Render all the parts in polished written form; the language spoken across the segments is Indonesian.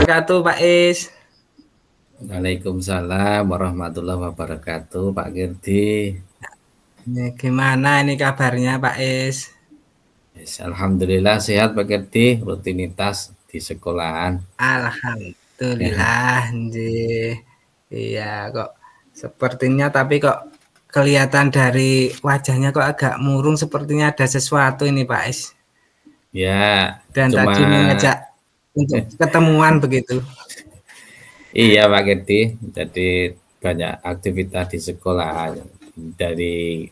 wabarakatuh, Pak Is. Waalaikumsalam warahmatullahi wabarakatuh, Pak Girdi. Ini gimana ini kabarnya, Pak Is? Yes, alhamdulillah sehat Pak Girdi, rutinitas di sekolahan. Alhamdulillah, nggih. Iya, kok sepertinya tapi kok kelihatan dari wajahnya kok agak murung, sepertinya ada sesuatu ini, Pak Is. Ya, Dan cuma tadi mengajak untuk ketemuan begitu. iya Pak Girdi, jadi banyak aktivitas di sekolahan dari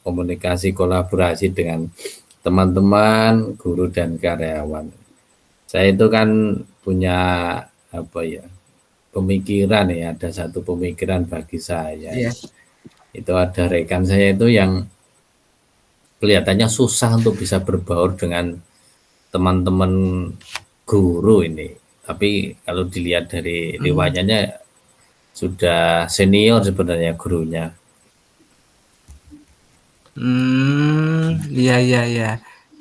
komunikasi kolaborasi dengan teman-teman, guru dan karyawan. Saya itu kan punya apa ya pemikiran ya, ada satu pemikiran bagi saya. Iya. Itu ada rekan saya itu yang kelihatannya susah untuk bisa berbaur dengan teman-teman guru ini. Tapi kalau dilihat dari Hmm. riwayatnya sudah senior sebenarnya gurunya. Iya iya iya.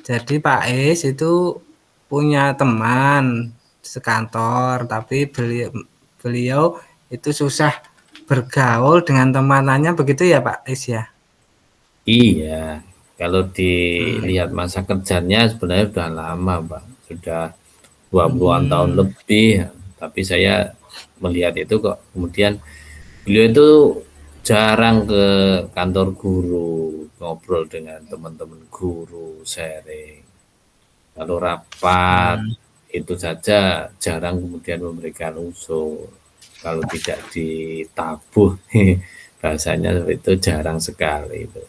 Jadi Pak Is itu punya teman sekantor, tapi beliau beliau itu susah bergaul dengan temanannya begitu ya Pak Is ya? Iya, kalau Hmm. dilihat masa kerjanya sebenarnya sudah lama, Pak. Sudah 20-an tahun Hmm. lebih. Tapi saya melihat itu kok kemudian beliau itu jarang ke kantor guru, ngobrol dengan teman-teman guru, sharing. Kalau rapat Hmm. itu saja jarang kemudian memberikan usul. Kalau tidak ditabuh, bahasanya itu jarang sekali itu.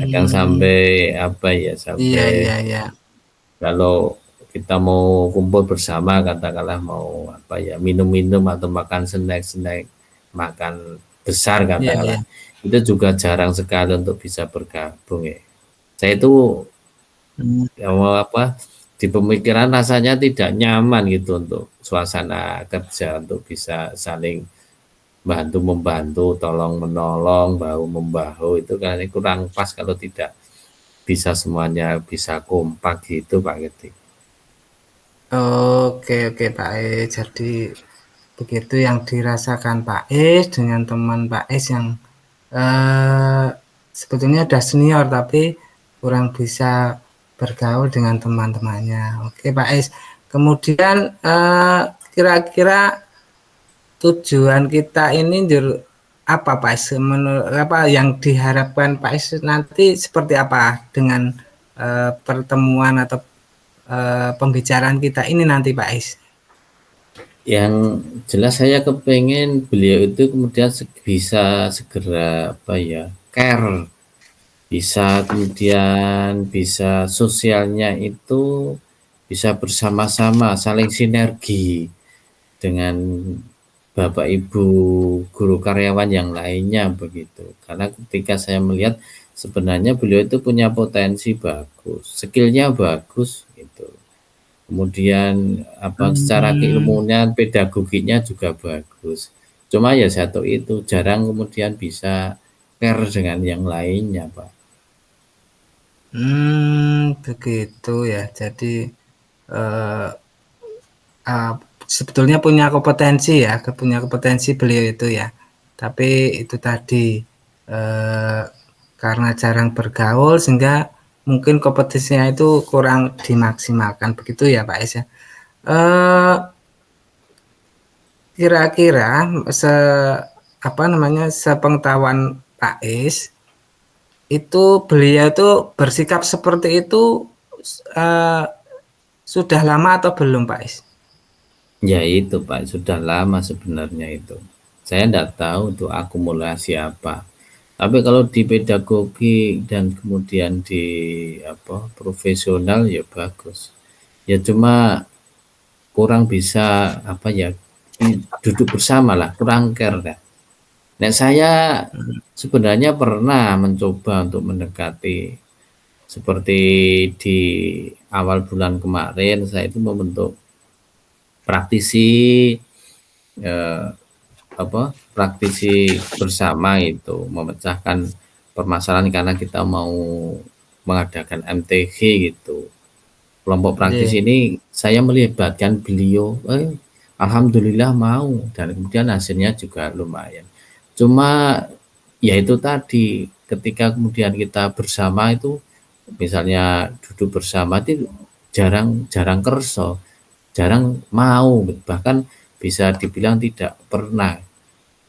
Kadang Hmm. sampai Iya sampai iya iya. kalau kita mau kumpul bersama katakanlah mau minum-minum atau makan snack-snack, makan besar Iya iya. katakanlah, itu juga jarang sekali untuk bisa bergabung ya. Saya itu Hmm. di pemikiran rasanya tidak nyaman gitu untuk suasana kerja untuk bisa saling bantu membantu, tolong menolong, bahu membahu itu kan kurang pas kalau tidak bisa semuanya bisa kompak gitu Pak Gede. Oke oke Pak Is. Jadi begitu yang dirasakan Pak Is dengan teman Pak Is yang eh, sebetulnya udah senior tapi kurang bisa bergaul dengan teman-temannya. Oke Pak Is. Kemudian kira-kira tujuan kita ini apa Pak Is? Menurut apa yang diharapkan Pak Is nanti seperti apa dengan pertemuan atau pembicaraan kita ini nanti Pak Is? Yang jelas saya kepengen beliau itu kemudian bisa segera care, bisa kemudian bisa sosialnya itu bisa bersama-sama saling sinergi dengan Bapak Ibu guru karyawan yang lainnya begitu. Karena ketika saya melihat sebenarnya beliau itu punya potensi bagus, skillnya bagus gitu. Kemudian secara Hmm. keilmuan pedagoginya juga bagus. Cuma ya satu itu jarang kemudian bisa care dengan yang lainnya, Pak. Begitu ya. Jadi eh, ah, sebetulnya punya kompetensi ya, punya kompetensi beliau itu ya. Tapi itu tadi eh, karena jarang bergaul sehingga mungkin kompetisinya itu kurang dimaksimalkan begitu ya Pak Es ya. Eh, Kira-kira se apa namanya sepengetahuan Pak Es itu beliau itu bersikap seperti itu eh, sudah lama atau belum Pak Es? Ya itu Pak, sudah lama sebenarnya itu. Saya tidak tahu untuk akumulasi apa. Tapi kalau di pedagogi dan kemudian di profesional ya bagus. Ya cuma kurang bisa duduk bersama lah, kurang care lah. Nah saya sebenarnya pernah mencoba untuk mendekati seperti di awal bulan kemarin saya itu membentuk praktisi eh, praktisi bersama itu memecahkan permasalahan karena kita mau mengadakan MTG gitu. Kelompok praktis Iya. ini saya melibatkan beliau, alhamdulillah mau, dan kemudian hasilnya juga lumayan. Cuma ya itu tadi, ketika kemudian kita bersama itu, misalnya duduk bersama itu jarang kerso, jarang mau, bahkan bisa dibilang tidak pernah.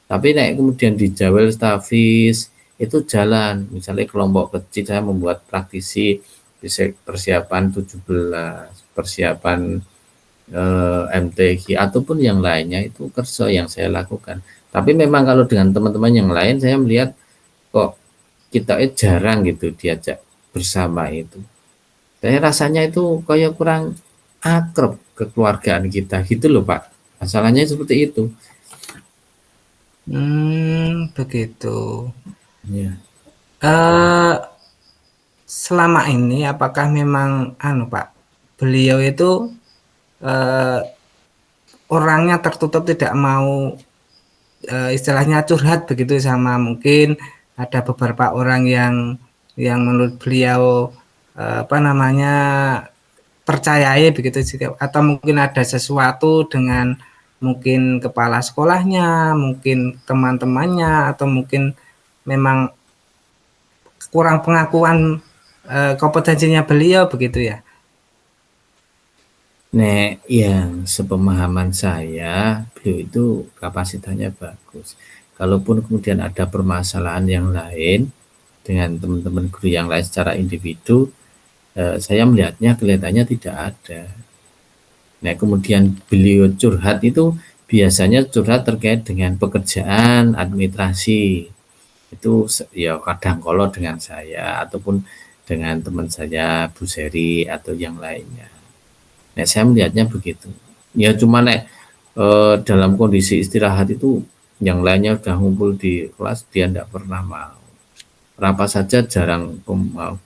Tapi naik kemudian di Jawel Stafis itu jalan, misalnya kelompok kecil saya membuat praktisi persiapan 17, persiapan MTQ ataupun yang lainnya, itu kerso yang saya lakukan. Tapi memang kalau dengan teman-teman yang lain saya melihat kok kita jarang gitu diajak bersama itu. Saya rasanya itu kayak kurang akrab kekeluargaan kita gitu loh Pak. Masalahnya seperti itu. Begitu. Ya. Eh, Selama ini apakah memang Pak, beliau itu eh, orangnya tertutup, tidak mau istilahnya curhat begitu, sama mungkin ada beberapa orang yang menurut beliau apa namanya percayai begitu juga, atau mungkin ada sesuatu dengan mungkin kepala sekolahnya, mungkin teman-temannya, atau mungkin memang kurang pengakuan kompetensinya beliau begitu ya. Nek yang sepemahaman saya, beliau itu kapasitasnya bagus. Kalaupun kemudian ada permasalahan yang lain dengan teman-teman guru yang lain secara individu, saya melihatnya kelihatannya tidak ada. Nah, kemudian beliau curhat itu biasanya curhat terkait dengan pekerjaan administrasi. Itu ya kadang kalau dengan saya ataupun dengan teman saya Bu Seri atau yang lainnya. Nah, saya melihatnya begitu. Ya cuma dalam kondisi istirahat itu yang lainnya udah ngumpul di kelas, dia tidak pernah mau. Apa saja jarang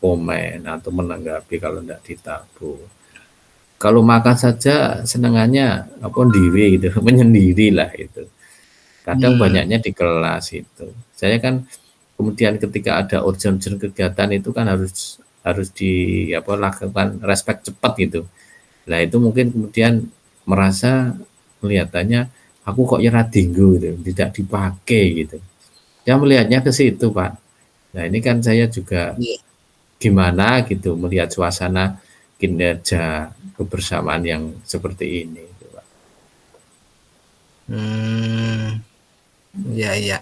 komen atau menanggapi kalau tidak ditabur. Kalau makan saja senangannya apa diri gitu, menyendiri lah itu. Kadang Hmm. banyaknya di kelas itu. Saya kan kemudian ketika ada urgent kegiatan itu kan harus lakukan respect cepat gitu. Nah itu mungkin kemudian merasa kelihatannya aku kok nyerah dinggu gitu, tidak dipakai gitu. Saya melihatnya ke situ Pak. Nah ini kan saya juga Iya. gimana gitu melihat suasana kinerja kebersamaan yang seperti ini. Gitu, Pak. Hmm, ya ya.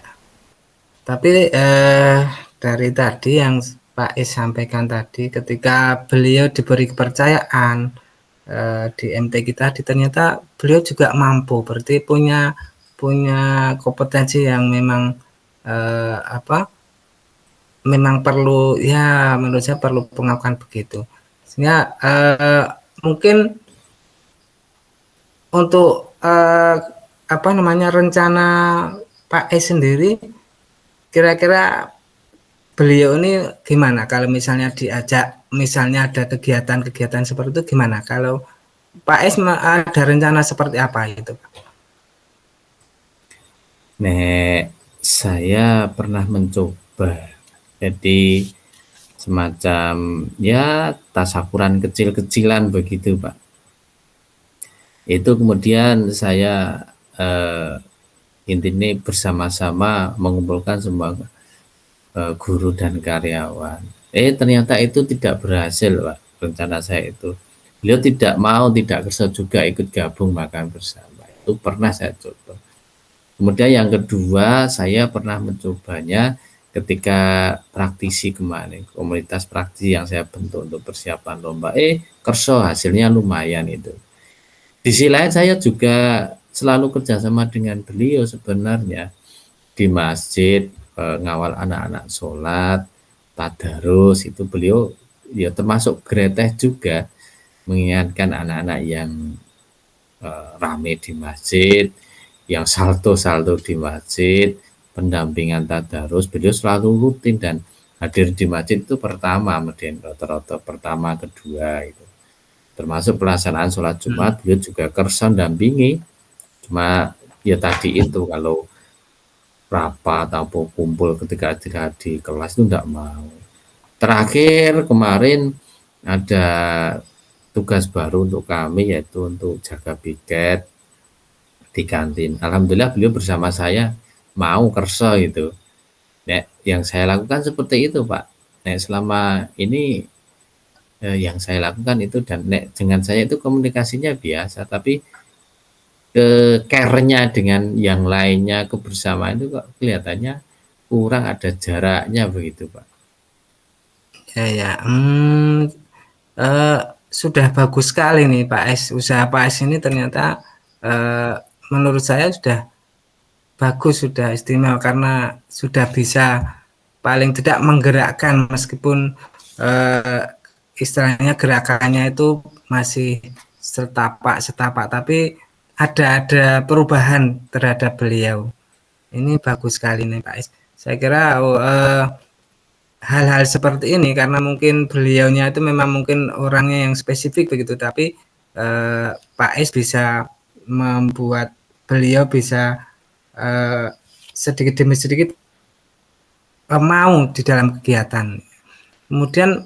Tapi dari tadi yang Pak Is sampaikan tadi, ketika beliau diberi kepercayaan di MTQ tadi, ternyata beliau juga mampu, berarti punya punya kompetensi yang memang apa? Memang perlu, ya menurut saya perlu pengakuan begitu. Sehingga mungkin untuk apa namanya rencana Pak S sendiri, kira-kira beliau ini gimana kalau misalnya diajak, misalnya ada kegiatan-kegiatan seperti itu, gimana kalau Pak S ada rencana seperti apa itu? Nek saya pernah mencoba jadi semacam ya tasakuran kecil-kecilan begitu Pak. Itu kemudian saya intinya bersama-sama mengumpulkan semua guru dan karyawan. Ternyata itu tidak berhasil Pak, rencana saya itu. Beliau tidak mau, tidak kerja juga ikut gabung makan bersama. Itu pernah saya coba. Kemudian yang kedua, saya pernah mencobanya ketika praktisi kemarin, komunitas praktisi yang saya bentuk untuk persiapan lomba. Kerso hasilnya lumayan itu. Di sisi lain saya juga selalu kerjasama dengan beliau sebenarnya di masjid, ngawal anak-anak sholat, tadarus, itu beliau ya termasuk greteh juga mengingatkan anak-anak yang rame di masjid, yang salto-salto di masjid, pendampingan tadarus, beliau selalu rutin dan hadir di masjid itu pertama, kemudian rata-rata pertama, kedua itu. Termasuk pelaksanaan sholat Jumat, beliau juga kerson dampingi. Cuma ya tadi itu kalau rapat atau kumpul ketika di kelas itu enggak mau. Terakhir kemarin ada tugas baru untuk kami, yaitu untuk jaga piket di kantin. Alhamdulillah beliau bersama saya mau kerso itu. Nek yang saya lakukan seperti itu Pak. Nek selama ini yang saya lakukan itu, dan nek dengan saya itu komunikasinya biasa, tapi care-nya dengan yang lainnya, kebersamaan itu kok kelihatannya kurang, ada jaraknya begitu Pak. Ya, ya. Sudah bagus sekali nih Pak S. Usaha Pak S ini ternyata menurut saya sudah bagus, sudah istimewa karena sudah bisa paling tidak menggerakkan meskipun istilahnya gerakannya itu masih setapak, tapi ada perubahan terhadap beliau. Ini bagus sekali nih Pak S. Saya kira hal-hal seperti ini karena mungkin beliaunya itu memang mungkin orangnya yang spesifik begitu, tapi Pak S bisa membuat beliau bisa sedikit demi sedikit mau di dalam kegiatan. Kemudian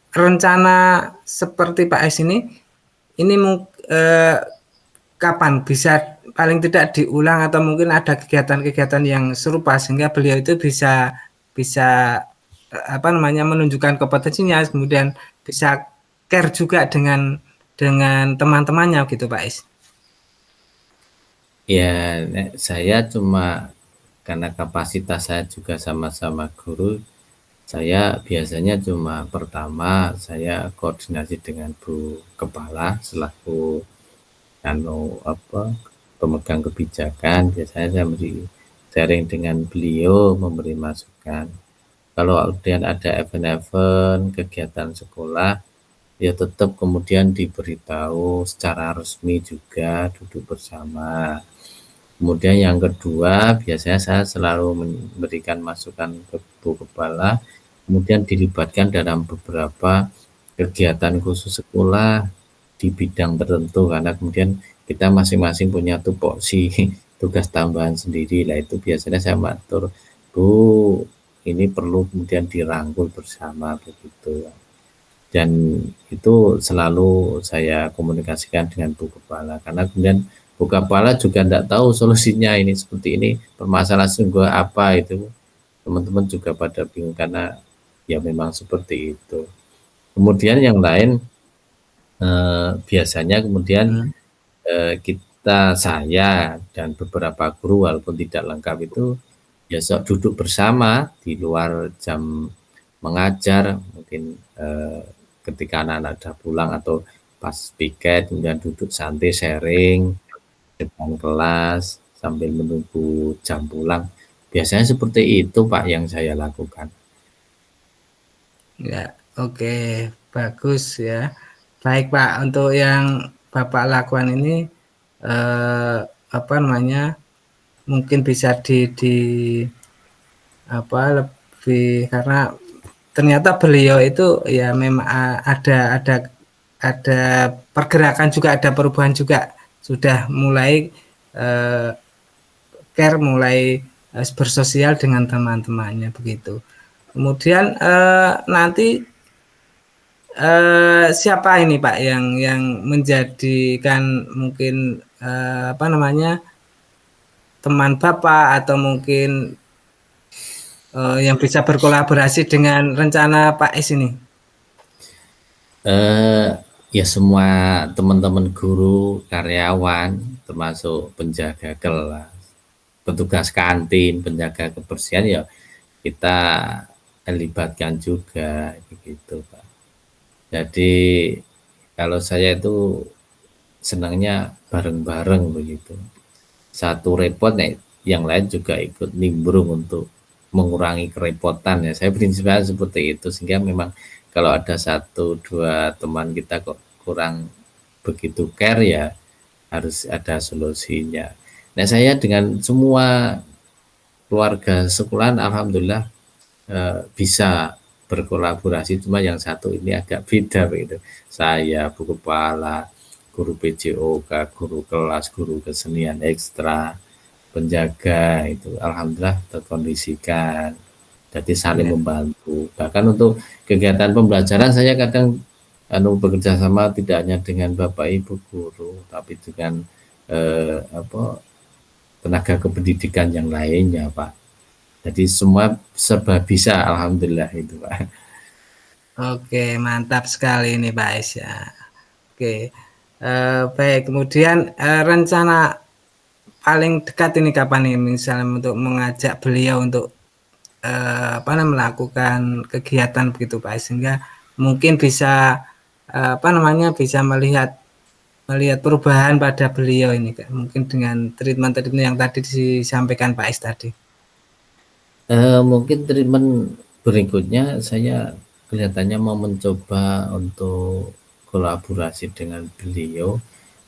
rencana seperti Pak S ini kapan bisa paling tidak diulang atau mungkin ada kegiatan-kegiatan yang serupa sehingga beliau itu bisa menunjukkan kompetensinya, kemudian bisa care juga dengan teman-temannya gitu Pak Is. Ya, saya cuma karena kapasitas saya juga sama-sama guru, saya biasanya cuma pertama saya koordinasi dengan Bu Kepala selaku pemegang kebijakan. Biasanya saya memberi sharing dengan beliau, memberi masukan. Kalau kemudian ada event-event kegiatan sekolah, ya tetap kemudian diberitahu secara resmi juga, duduk bersama. Kemudian yang kedua, biasanya saya selalu memberikan masukan ke Bu Kepala, kemudian dilibatkan dalam beberapa kegiatan khusus sekolah di bidang tertentu, karena kemudian kita masing-masing punya tupoksi tugas tambahan sendiri. Lah itu biasanya saya matur, Bu, ini perlu kemudian dirangkul bersama begitu. Dan itu selalu saya komunikasikan dengan Bu Kepala, karena kemudian Bu Kepala juga tidak tahu solusinya ini seperti ini, permasalahan sungguh apa itu. Teman-teman juga pada bingung karena ya memang seperti itu. Kemudian yang lain biasanya kemudian saya dan beberapa guru walaupun tidak lengkap itu biasa duduk bersama di luar jam mengajar, mungkin ketika anak-anak sudah pulang atau pas piket kemudian duduk santai sharing depan kelas sambil menunggu jam pulang. Biasanya seperti itu Pak yang saya lakukan. Ya, oke, bagus ya. Baik Pak, untuk yang Bapak lakukan ini mungkin bisa lebih, karena ternyata beliau itu ya memang ada pergerakan juga, ada perubahan juga, sudah mulai care, mulai bersosial dengan teman-temannya begitu. Kemudian nanti siapa ini Pak yang menjadikan mungkin teman Bapak atau mungkin yang bisa berkolaborasi dengan rencana Pak S ini? Ya semua teman-teman guru, karyawan, termasuk penjaga kelas, petugas kantin, penjaga kebersihan, ya kita libatkan juga begitu Pak. Jadi kalau saya itu senangnya bareng-bareng begitu. Satu repot nih, yang lain juga ikut nimbrung untuk mengurangi kerepotan ya. Saya prinsipnya seperti itu, sehingga memang kalau ada satu dua teman kita kok kurang begitu care, ya harus ada solusinya. Nah saya dengan semua keluarga sekolahan alhamdulillah bisa berkolaborasi, cuma yang satu ini agak beda begitu. Saya, Bu Kepala, guru PJOK, guru kelas, guru kesenian ekstra, penjaga itu alhamdulillah terkondisikan, jadi saling membantu. Bahkan untuk kegiatan pembelajaran saya kadang bekerja sama tidak hanya dengan Bapak Ibu guru, tapi dengan apa, tenaga kependidikan yang lainnya, Pak. Jadi semua serba bisa, alhamdulillah itu, Pak. Oke, mantap sekali ini Pak Ais ya. Oke, baik. Kemudian rencana paling dekat ini kapan nih, misalnya untuk mengajak beliau untuk apa namanya melakukan kegiatan begitu Pak Ais, sehingga mungkin bisa apa namanya bisa melihat perubahan pada beliau ini Kak. Mungkin dengan treatment-treatment yang tadi disampaikan Pak Ais tadi. Mungkin treatment berikutnya saya kelihatannya mau mencoba untuk kolaborasi dengan beliau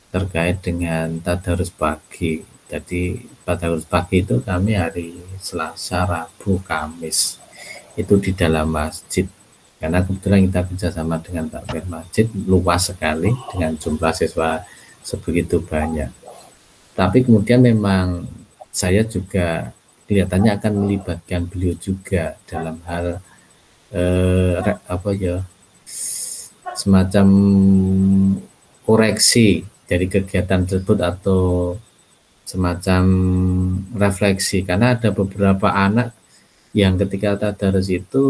terkait dengan tadarus pagi. Jadi tadarus pagi itu kami hari Selasa, Rabu, Kamis itu di dalam masjid. Karena kebetulan kita kerjasama dengan takmir masjid luas sekali dengan jumlah siswa sebegitu banyak. Tapi kemudian memang saya juga kelihatannya akan melibatkan beliau juga dalam hal apa ya, semacam koreksi dari kegiatan tersebut atau semacam refleksi, karena ada beberapa anak yang ketika tadarus itu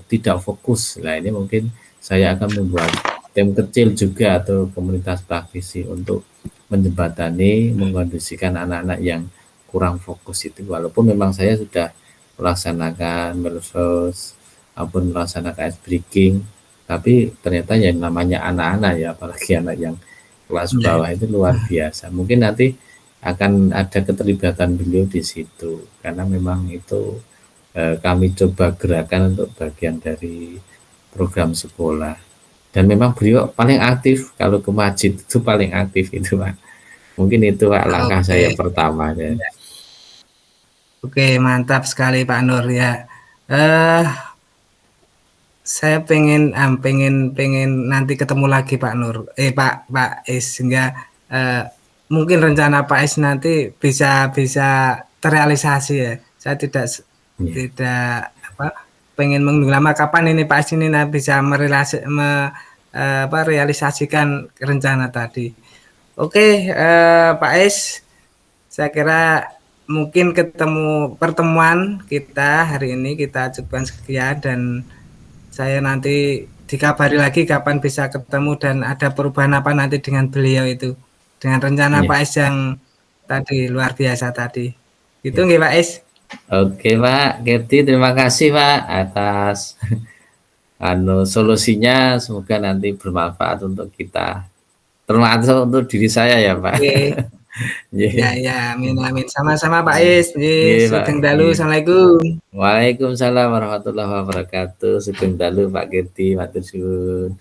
tidak fokus. Nah ini mungkin saya akan membuat tim kecil juga atau komunitas praktisi untuk menjembatani, mengkondisikan anak-anak yang kurang fokus itu, walaupun memang saya sudah melaksanakan Melsos ataupun melaksanakan ice breaking, tapi ternyata yang namanya anak-anak ya, apalagi anak yang kelas bawah itu luar biasa. Mungkin nanti akan ada keterlibatan beliau di situ, karena memang itu kami coba gerakan untuk bagian dari program sekolah. Dan memang beliau paling aktif kalau ke masjid itu paling aktif itu Pak. Mungkin itu Pak langkah saya pertama ya. Oke, mantap sekali Pak Nur ya. Saya pengen nanti ketemu lagi Pak Nur. Pak Is, sehingga mungkin rencana Pak Is nanti bisa terrealisasi ya. Saya tidak apa pengen menunggu lama, kapan ini Pak Is ini bisa realisasikan rencana tadi. Oke, Pak Is, saya kira mungkin pertemuan kita hari ini kita cukupkan sekian, dan saya nanti dikabari lagi kapan bisa ketemu dan ada perubahan apa nanti dengan beliau itu, dengan rencana Pak Is yang tadi luar biasa tadi. Gitu nggih Pak Is? Oke Pak Gerti, terima kasih Pak atas solusinya, semoga nanti bermanfaat untuk kita, termasuk untuk diri saya ya Pak. Ya, amin. Sama-sama Pak Is. Sugeng dalu. Assalamualaikum. Waalaikumsalam warahmatullahi wabarakatuh. Sugeng dalu Pak Gerti, matur suwun.